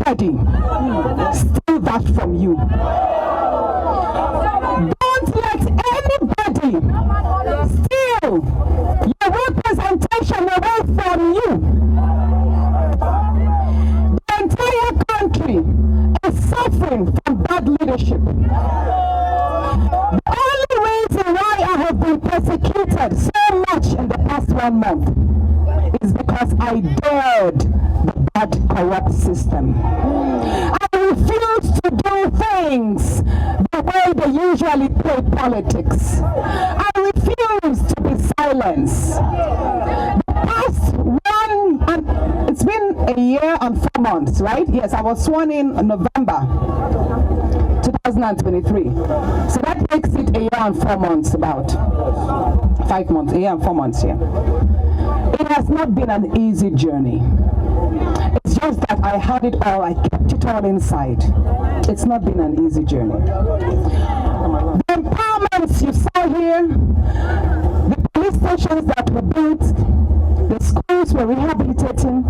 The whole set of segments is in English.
anybody steal that from you. Don't let anybody steal your representation away from you. The entire country is suffering from bad leadership. The only reason why I have been persecuted so much in the past 1 month is because I dared the bad, corrupt system. I refuse to do things the way they usually play politics. I refuse to be silenced. The past it's been a year and 4 months, right? Yes, I was sworn in November 2023. So that makes it a year and 4 months, about 5 months, a year and 4 months here. It has not been an easy journey. It's just that I had it all, I kept it all inside. It's not been an easy journey. The empowerments you saw here, the police stations that were built, the schools were rehabilitating,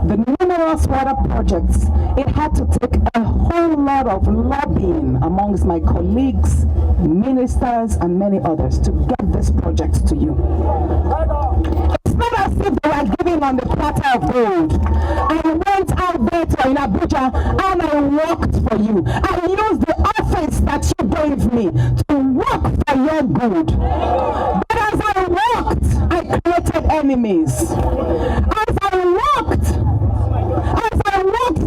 the numerous water projects, it had to take a whole lot of lobbying amongst my colleagues, ministers, and many others to get these projects to you. It's not as if they were giving on the platter of gold. I went out there in Abuja and I worked for you. I used the office that you gave me to work for your good. But as I worked, I created enemies. As I worked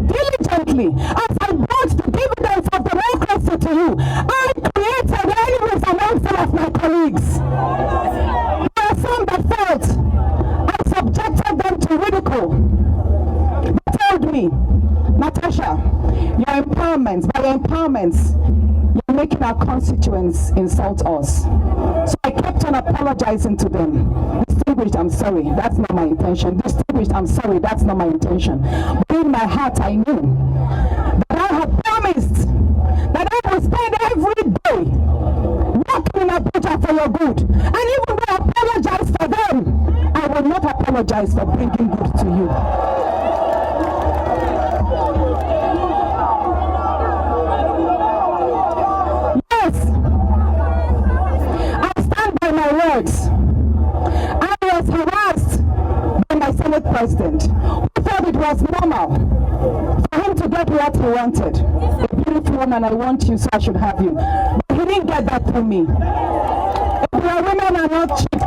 diligently, as I brought the dividends of democracy to you, I created enemies among some of my colleagues. There are some that felt I subjected them to ridicule. They told me, Natasha, your empowerments, you're making our constituents insult us. So I kept on apologizing to them. Distinguished, I'm sorry, that's not my intention. Distinguished, I'm sorry, that's not my intention. But in my heart, I knew that I had promised that I would spend every day working in Abuja for your good. And even though I apologize for them, I will not apologize for bringing good to you. I was harassed by my Senate President, who thought it was normal for him to get what he wanted. A beautiful woman, I want you, so I should have you. But he didn't get that through me. Women are not cheap.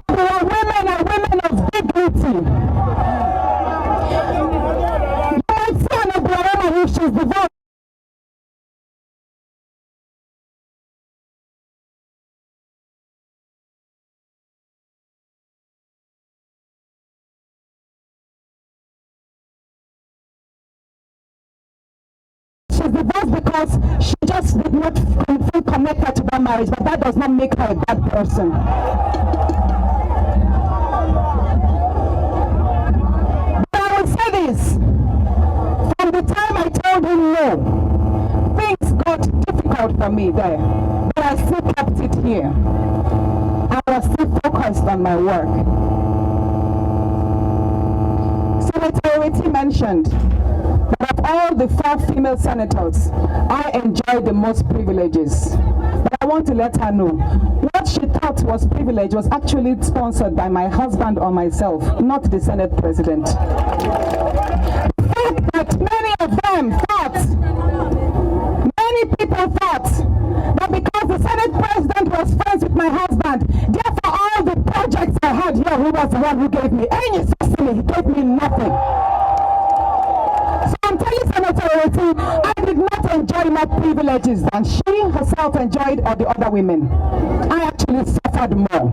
Women are women of dignity. You might see an woman if she's divorced. She's divorced because she just did not feel connected to that marriage, but that does not make her a bad person. But I will say this, from the time I told him no, things got difficult for me there, but I still kept it here. I was still focused on my work. Senator Natasha mentioned that of all the 4 female senators, I enjoy the most privileges. But I want to let her know, what she thought was privilege was actually sponsored by my husband or myself, not the Senate President. The fact that many of them thought, many people thought, that because the Senate President was friends with my husband, therefore all the projects I had here, he was the one who gave me. Any necessity, he gave me nothing. So I'm telling Senator Natasha, I did not enjoy more privileges than she herself enjoyed or the other women. I actually suffered more.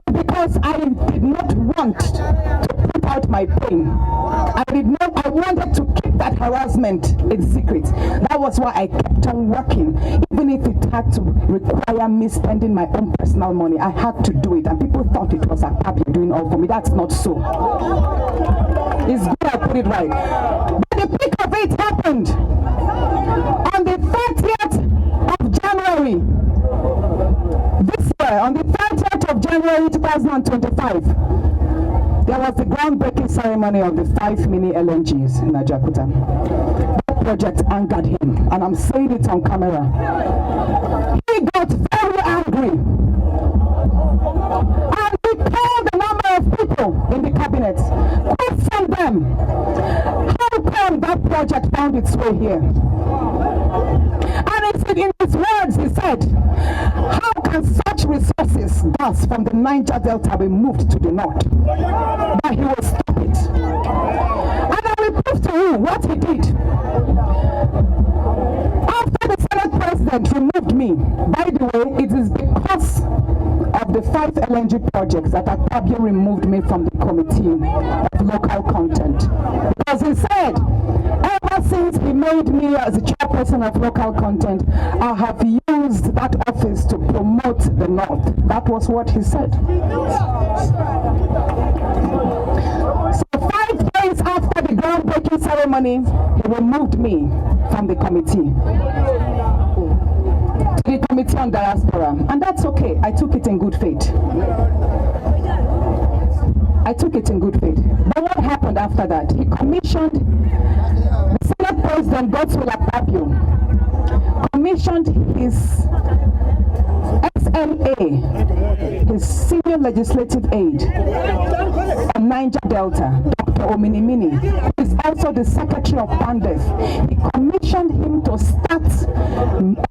But because I did not want to put out my pain, I wanted to keep that harassment in secret. That was why I kept on working, even if it had to require me spending my own personal money. I had to do it, and people thought it was a happy doing all for me. That's not so. It's good I put it right. But the peak of it happened on the 30th of January this year, on the 30th of January 2025. There was the groundbreaking groundbreaking ceremony of the 5 mini LNGs in Ajakuta. That project angered him, and I'm saying it on camera. He got very angry, and he called a number of people in the cabinet, questioned them. How come that project found its way here? And he said, in his words, he said, how can such resources, thus from the Niger Delta, be moved to the north? But he will stop it. And I will prove to you what he did. After the Senate President removed me, by the way, it is because of the 5 LNG projects that Akpabio removed me from the committee of local content. Because he said, ever since he made me as the chairperson of local content, I have used that office to promote the North. That was what he said. So 5 days after the groundbreaking ceremony, he removed me from the committee. The Committee on Diaspora, and that's okay. I took it in good faith. But what happened after that? He commissioned the Senate President, Godswill Akpabio, commissioned his SLA, his senior legislative aide on Niger Delta, Dr. Ominimini, who is also the secretary of PANDEF. He commissioned him to start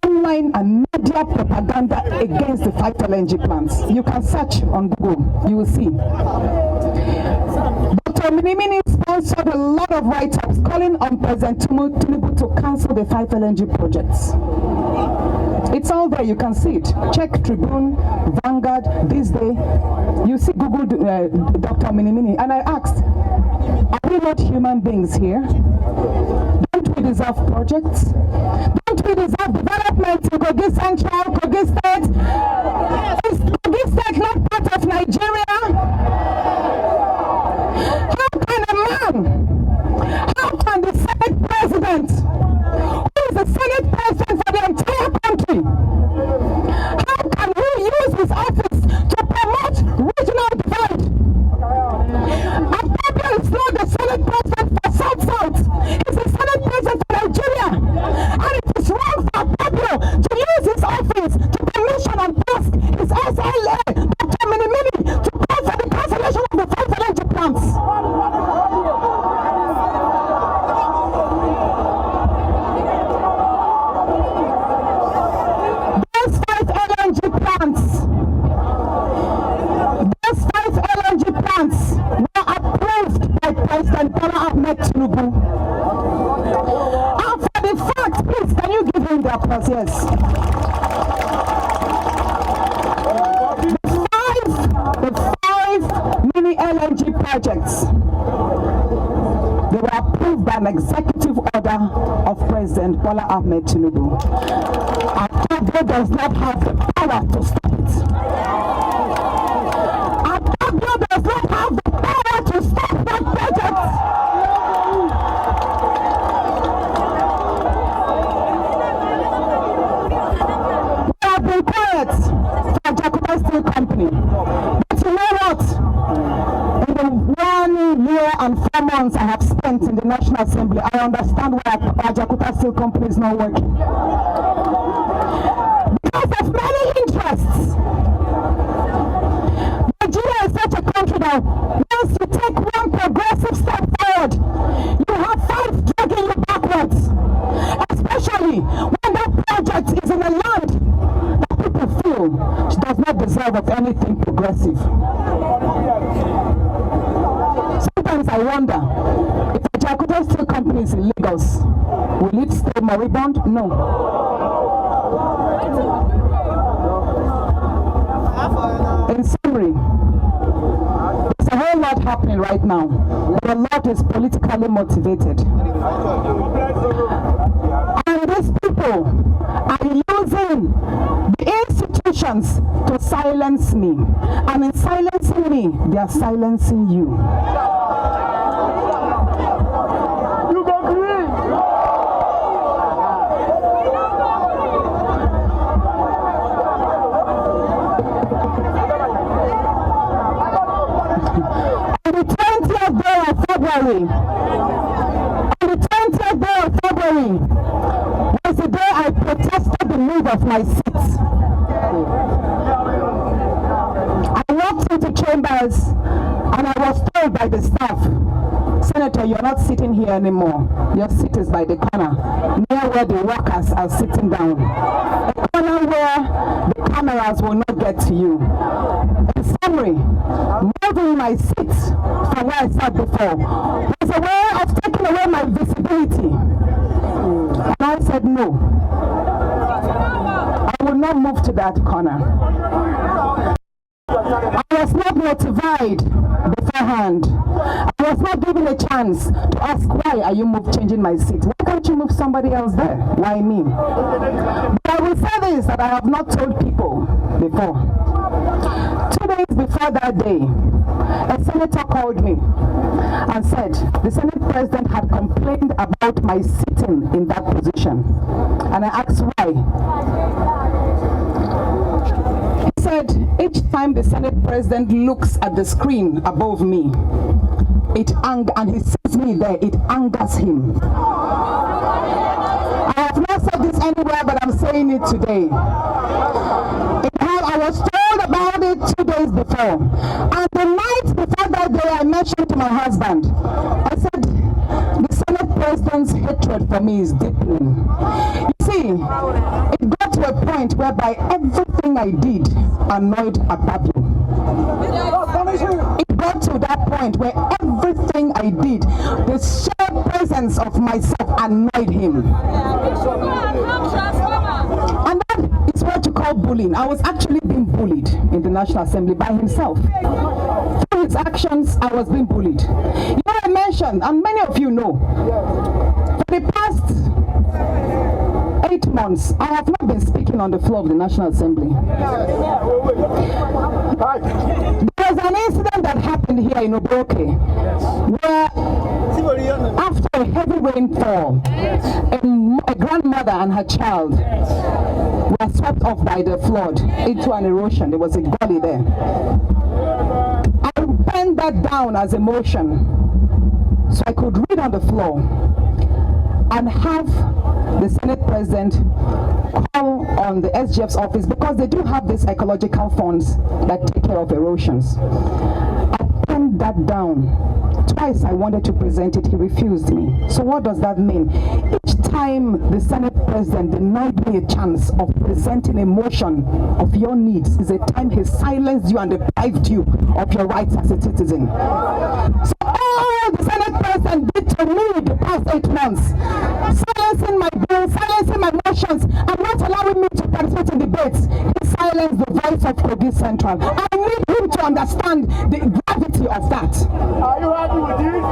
online and media propaganda against the 5 LNG plants. You can search on Google, you will see. Dr. Ominimini sponsored a lot of write-ups calling on President Tinubu to cancel the 5 LNG projects. It's all there, you can see it. Check Tribune, Vanguard, This Day. You see Google Dr. Ominimini. And I asked, are we not human beings here? Don't we deserve projects? Don't we deserve development in Kogi Central, Kogi State? Is Kogi State not part of Nigeria? How can a man, how can the Senate President, who is the Senate President for the entire country, how can he use his office to promote regional divide? Akpabio is not the Senate President for South-South. He's the Senate President for Nigeria. And it is wrong for Akpabio to use his office to commission and task his SLA, Dr. Minimini, to call for the cancellation of the 5 LNG plants. Those 5 LNG plants were approved by President Bola Ahmed Tinubu. And for the fact, please, can you give him the applause? Yes. The five mini LNG projects, they were approved by an executive order of President Bola Ahmed Tinubu. Akpabio does not have the power to stop it. Akpabio does not have the power to stop that project. We have been quiet for Ajakuta Steel Company. But you know what? In the 1 year and 4 months I have spent in the National Assembly, I understand why Ajakuta Steel Company is not working. Because of many interests. Nigeria is such a country that once you take one progressive step forward, you have 5 dragging you backwards. Especially when that project is in a land that people feel does not deserve of anything progressive. Sometimes I wonder, if Ajakuta Steel Company is in Lagos, will it stay moribund? No. In summary, there's a whole lot happening right now, but a lot is politically motivated. And these people are using the institutions to silence me. And in silencing me, they are silencing you. You go green! On the 20th day on the 20th day of February was the day I protested the move of my seat. I walked into chambers and I was told by the staff, Senator, you're not sitting here anymore. Your seat is by the corner, near where the workers are sitting down. A corner where the cameras will not get to you. In summary, moving my seat from where I sat before was a way of taking away my visibility. And I said no. I will not move to that corner. I was not notified beforehand. I was not given a chance to ask, why are you changing my seat? Why can't you move somebody else there? Why me? But I will say this, that I have not told people before. 2 days before that day, a senator called me and said the Senate President had complained about my sitting in that position. And I asked why. He said each time the Senate President looks at the screen above me, and he sees me there, it angers him. I have not said this anywhere, but I'm saying it today. I was told about it 2 days before. And the night before that day, I mentioned to my husband, I said, the Senate President's hatred for me is deepening. You see, it got to a point whereby everything I did annoyed Akpabio. It got to that point where everything I did, the sheer presence of myself annoyed him. And that is what you call bullying. I was actually being bullied in the National Assembly by himself. Through his actions, I was being bullied. You know, I mentioned, and many of you know, for the past 8 months, I have not been speaking on the floor of the National Assembly. There was an incident that happened here in Oboke, where after a heavy rainfall, a grandmother and her child were swept off by the flood into an erosion. There was a gully there. I penned that down as a motion so I could read on the floor and have the Senate President call on the SGF's office, because they do have these ecological funds that take care of erosions. I penned that down. Twice I wanted to present it, he refused me. So what does that mean? Each time the Senate President denied me a chance of presenting a motion of your needs is a time he silenced you and deprived you of your rights as a citizen. So all the Senate President did to me the past 8 months, silencing my bills, silencing my motions, and not allowing me to participate in debates, he silenced the voice of Kogi Central. I need him to understand the gravity of that. Are you happy with this?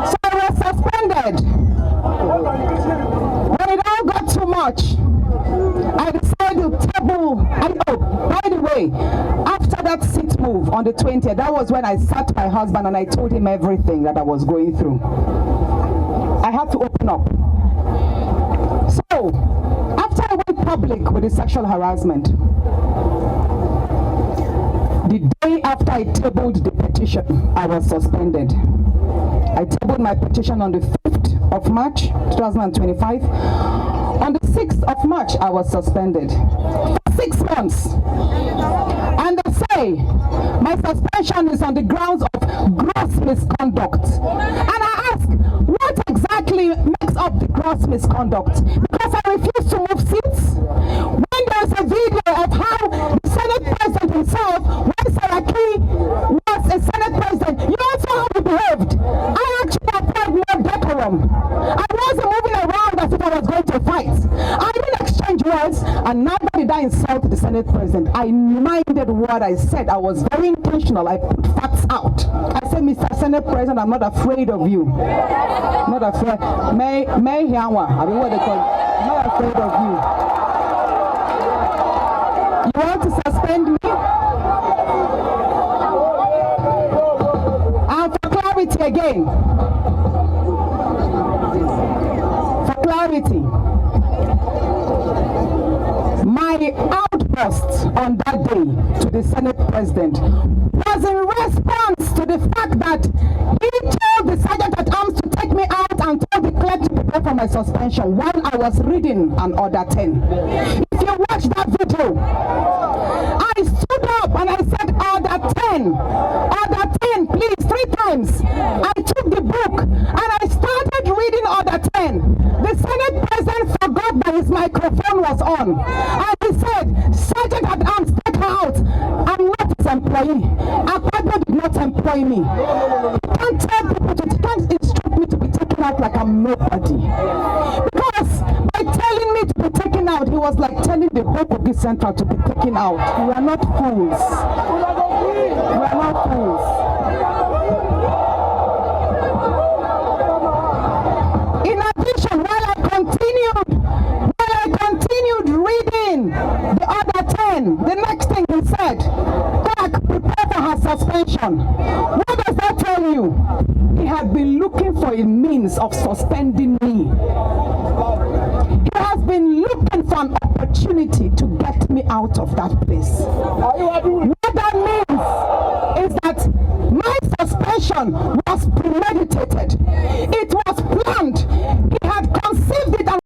So I was suspended. When it all got too much, I decided to table. By the way, after that seat move on the 20th, that was when I sat my husband and I told him everything that I was going through. I had to open up. So, after I went public with the sexual harassment, the day after I tabled the petition, I was suspended. I tabled my petition on the 5th of March 2025. On the 6th of March, I was suspended for 6 months. And they say my suspension is on the grounds of gross misconduct. And I ask, what exactly makes up the gross misconduct? Because I refuse to move seats. When there's a video of how the Senate President himself, when Saraki was a Senate President, you know how he behaved. I actually applied more decorum. I wasn't moving around as if I was going to fight. I didn't exchange words, and neither did I insult the Senate President. I minded what I said. I was very intentional. I put facts out. I said, Mr. Senate President, I'm not afraid of you. I'm not afraid. May Hianwa, I mean, what they call it. I'm not afraid of you. You want to suspend me? And for clarity again. For clarity. My outburst on that day to the Senate President was in response the fact that he told the sergeant at arms to take me out and told the clerk to prepare for my suspension while I was reading an order 10. If you watch that video, I stood up and I said, order 10, please, 3 times. I took the book and I started reading order 10. The Senate President forgot that his microphone was on. And he said, Sergeant at arms, take her out. I'm not his employee. Akpabio did not employ me. You can't tell people to, you can't instruct me to be taken out like I'm nobody. Because by telling me to be taken out, he was like telling the whole Kogi Central to be taken out. We are not fools. We are not fools. In addition, while I continued reading the other 10, the next thing he said, Clerk, prepare for her suspension. What does that tell you? He had been looking for a means of suspending me. He has been looking for an opportunity to get me out of that place. What that means is that my suspension was premeditated. It was planned. He had conceived it and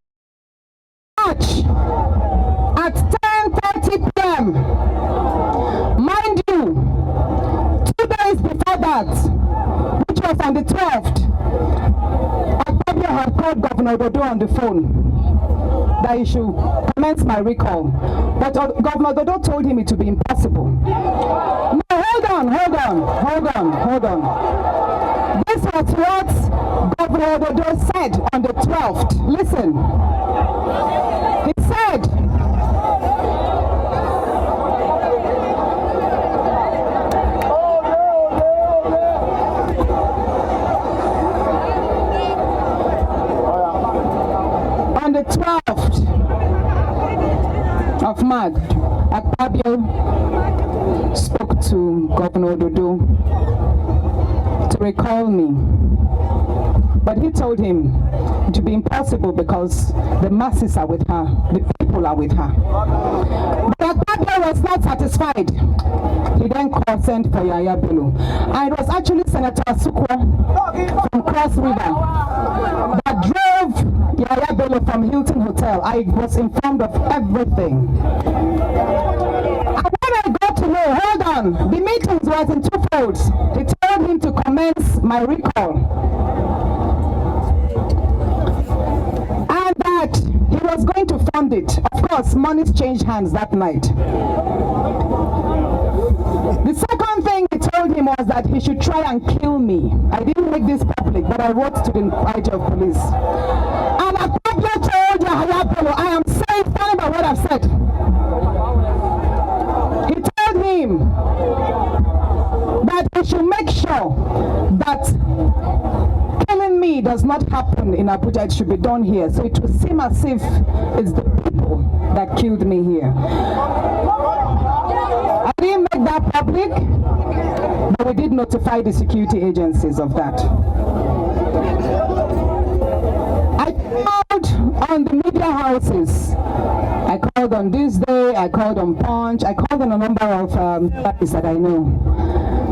March at 10:30 p.m. Mind you, 2 days before that, which was on the 12th, Akpabio had called Governor Dodo on the phone that he should commence my recall. But Governor Dodo told him it would be impossible. No, hold on. This was what Governor Dodo said on the 12th. Listen. He said, on the 12th of March, Akpabio spoke to Governor Dodo to recall me. But he told him to be impossible because the masses are with her, the people are with her. But Akpabio was not satisfied. He then sent for Yaya Bello. And it was actually Senator Sukwa from Cross River that drove Yaya Bello from Hilton Hotel. I was informed of everything. And when I got to know, hold on, the meetings was in 2 folds. He told him to commence my recall. And that he was going to fund it. Of course, monies changed hands that night. The second thing he told him was that he should try and kill me. I didn't make this public, but I wrote to the IG of police. And Akpabio told Yahaya Bello, I am saying, stand by what I've said. He told him that he should make sure that killing me does not happen in Abuja, it should be done here. So it will seem as if it's the people that killed me here. I didn't make that public, but we did notify the security agencies of that. I called on the media houses. I called on This Day, I called on Punch, I called on a number of parties that I know.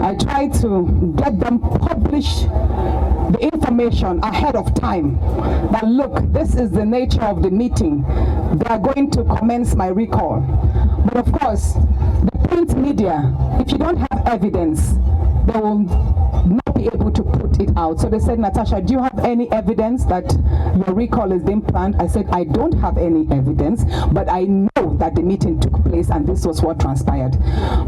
I tried to get them publish the information ahead of time that look, this is the nature of the meeting. They are going to commence my recall. But of course, the print media, if you don't have evidence, they will not be able to put it out. So they said, Natasha, do you have any evidence that your recall is being planned? I said, I don't have any evidence, but I know that the meeting took place and this was what transpired.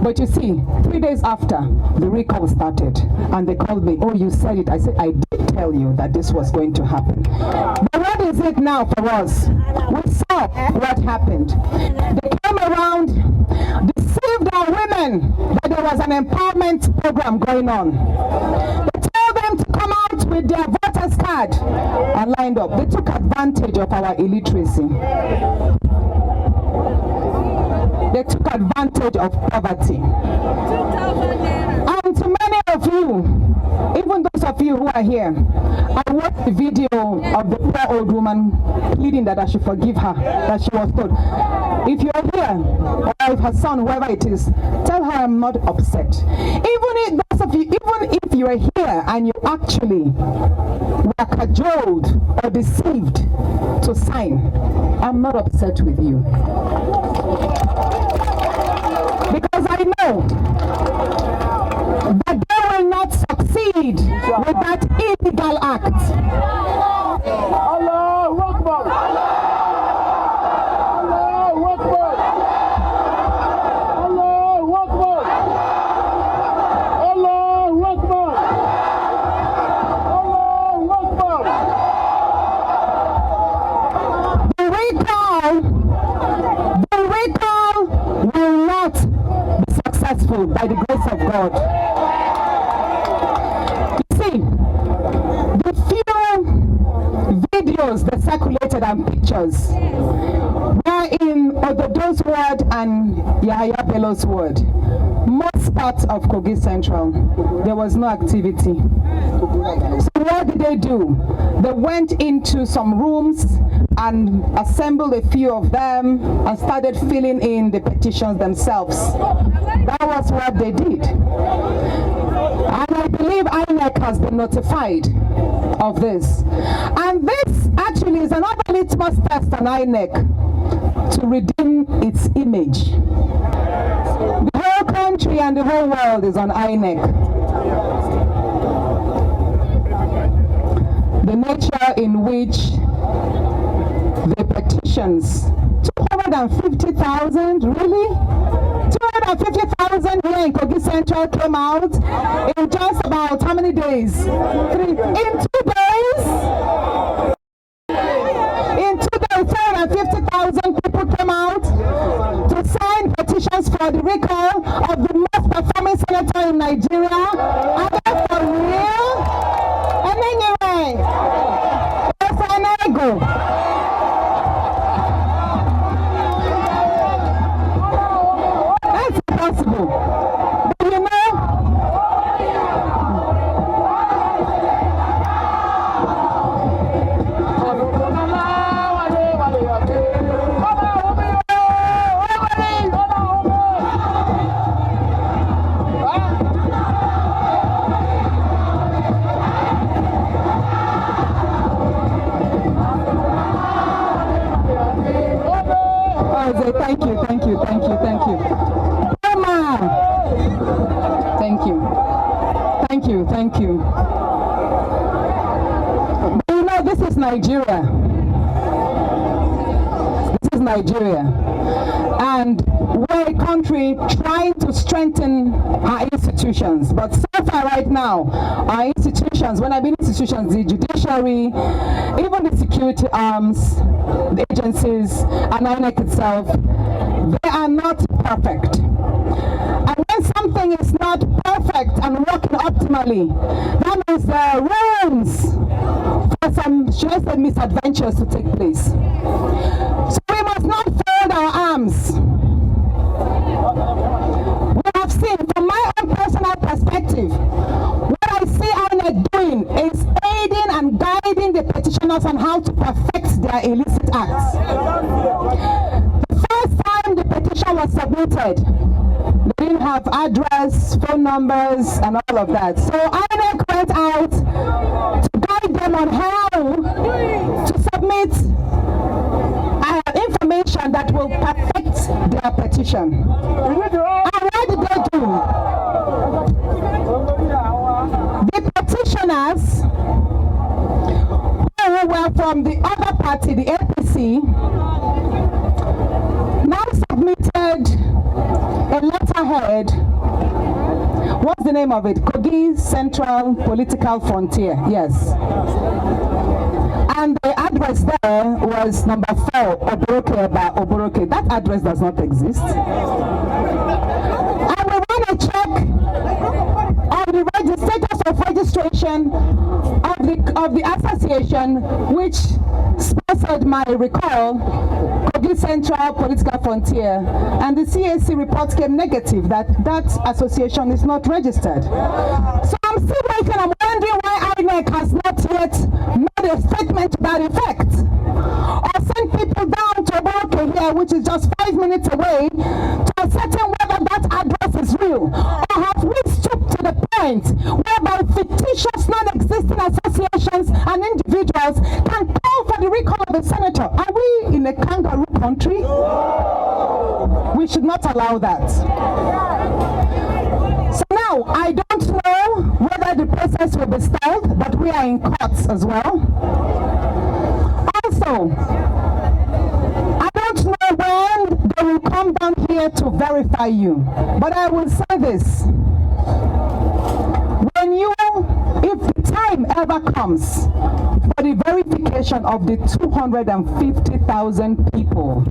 But you see, 3 days after, the recall started and they called me, oh, you said it. I said, I did tell you that this was going to happen. But what is it now for us? We saw what happened. They came around, deceived our women that there was an empowerment program going on. They told them to come out with their voters card and lined up. They took advantage of our illiteracy. They took advantage of poverty. And to many of you, even those of you who are here, I watched the video of the poor old woman pleading that I should forgive her, that she was told, if you're here, or if her son, whoever it is, tell her I'm not upset. Even if those of you, even if you are here and you actually were cajoled or deceived to sign, I'm not upset with you. Because I know that they will not succeed with that illegal act. Allahu Akbar! Allahu Akbar! Allahu Akbar! Allahu Akbar! Allahu Akbar! The recall will not be successful by the grace of God. You see, the few videos that circulated and pictures were in Ododo's ward and Yahaya Bello's ward. Most parts of Kogi Central, there was no activity. So what did they do? They went into some rooms and assembled a few of them and started filling in the petitions themselves. That was what they did. And I believe INEC has been notified of this. And this actually is another litmus test on INEC to redeem its image. The whole country and the whole world is on INEC. The nature in which the petitions, 250,000, really? 250,000 here in Kogi Central came out in just about how many days? In 2 days? In 2 days, 250,000 people came out to sign petitions for the recall of the most performing senator in Nigeria. Are they for real? And anyway, it's an ego. That's impossible. But you know, thank you. Emma! Thank you. But you know, this is Nigeria. And we're a country trying to strengthen our institutions. But so far right now, our institutions, when I mean institutions, the judiciary, even the security arms, the agencies, and INEC itself, they are not perfect. And when something is not perfect and working optimally, that means there are rooms for some, should I say, misadventures to take place. So we must not fold our arms. We have seen, from my own personal perspective, what I see INEC doing is aiding and guiding the petitioners on how to perfect their illicit acts. The first time the petition was submitted, they didn't have address, phone numbers, and all of that. So INEC went out to guide them on how to submit information that will perfect their petition. And what did they do? The petitioners who were from the other party, the APC, now submitted a letterhead. What's the name of it? Kogi Central Political Frontier. Yes. And the address there was number 4, Oboroke by Oboroke. That address does not exist. And we ran a check on the status of registration of the association, which sponsored my recall, Kogi Central Political Frontier, and the CAC report came negative that that association is not registered. So I'm still waiting. I'm wondering why INEC has not yet made a statement to that effect, or sent people down to Oboroke here, which is just 5 minutes away, to ascertain whether that address is real, or have we stooped to the point whereby fictitious, non-existing associations and individuals can call for the recall of a senator. Are we in a kangaroo country? We should not allow that. So now, I don't know whether the process will be stalled, but we are in courts as well. Also, I don't know when they will come down here to verify you, but I will say this. If the time ever comes for the verification of the 250,000 people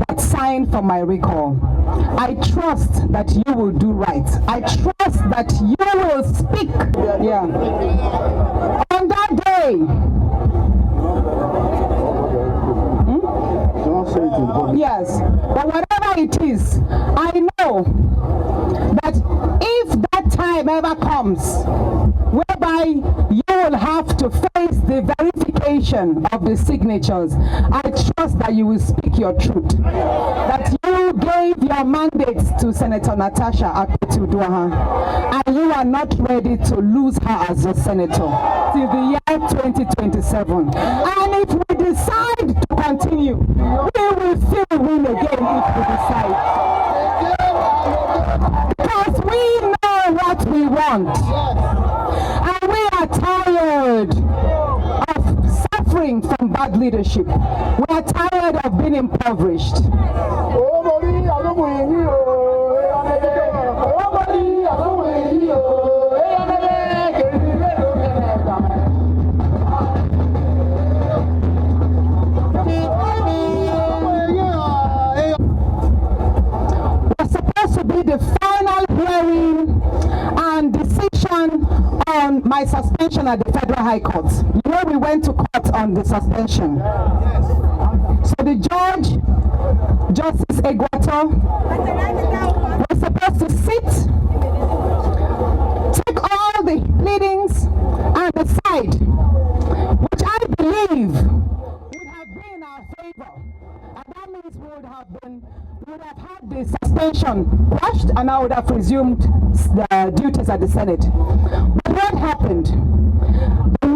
that signed for my recall, I trust that you will do right. I trust that you will speak. Yeah. On that day, yes, but whatever it is, I know that if that time ever comes whereby you will have to face the verification of the signatures, I trust that you will speak your truth. That you gave your mandates to Senator Natasha and you are not ready to lose her as a senator till the year 2027. And if we decide to continue, we will still win again if we decide. Because we know what we want. And we are tired of suffering from bad leadership. We are tired of being impoverished. The final hearing and decision on my suspension at the Federal High Court. You know, we went to court on the suspension. So the judge, Justice Egwato, was supposed to sit, take all the pleadings and decide, which I believe would have been in our favor. And that means we would have had the suspension quashed and I would have resumed the duties at the Senate. But what happened?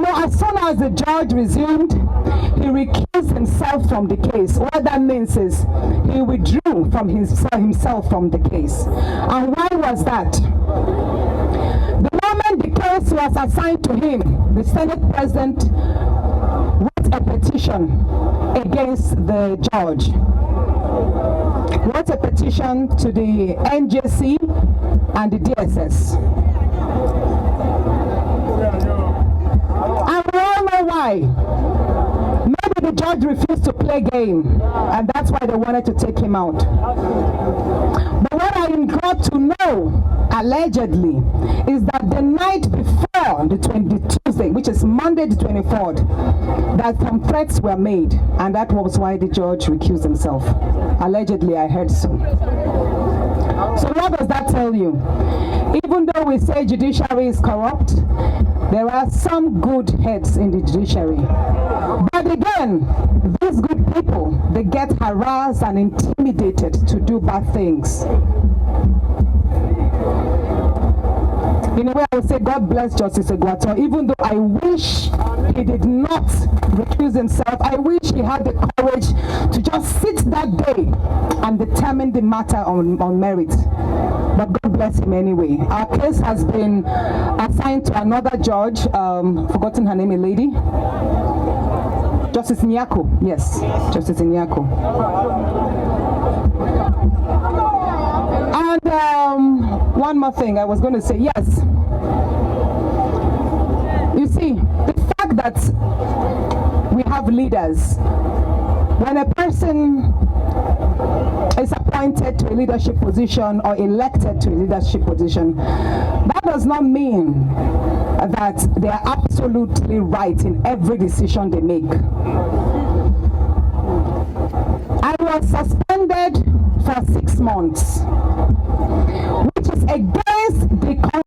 As soon as the judge resumed, he recused himself from the case. What that means is he withdrew from himself from the case. And why was that? The moment the case was assigned to him, the Senate President wrote a petition against the judge. Wrote a petition to the NJC and the DSS. And we all know why. Maybe the judge refused to play game, and that's why they wanted to take him out. But what I am glad to know, allegedly, is that the night before the Tuesday, which is Monday the 24th, that some threats were made, and that was why the judge recused himself. Allegedly, I heard so. So what does that tell you? Even though we say judiciary is corrupt, there are some good heads in the judiciary. But again, these good people, they get harassed and intimidated to do bad things. In a way, I would say, God bless Justice Egwato. Even though I wish he did not recuse himself, I wish he had the courage to just sit that day and determine the matter on merit. But God bless him anyway. Our case has been assigned to another judge, forgotten her name, a lady. Justice Nyako, yes, Justice Nyako. And one more thing I was going to say, yes. You see, the fact that we have leaders, when a person is appointed to a leadership position or elected to a leadership position, that does not mean that they are absolutely right in every decision they make. I was suspended for 6 months, which is against the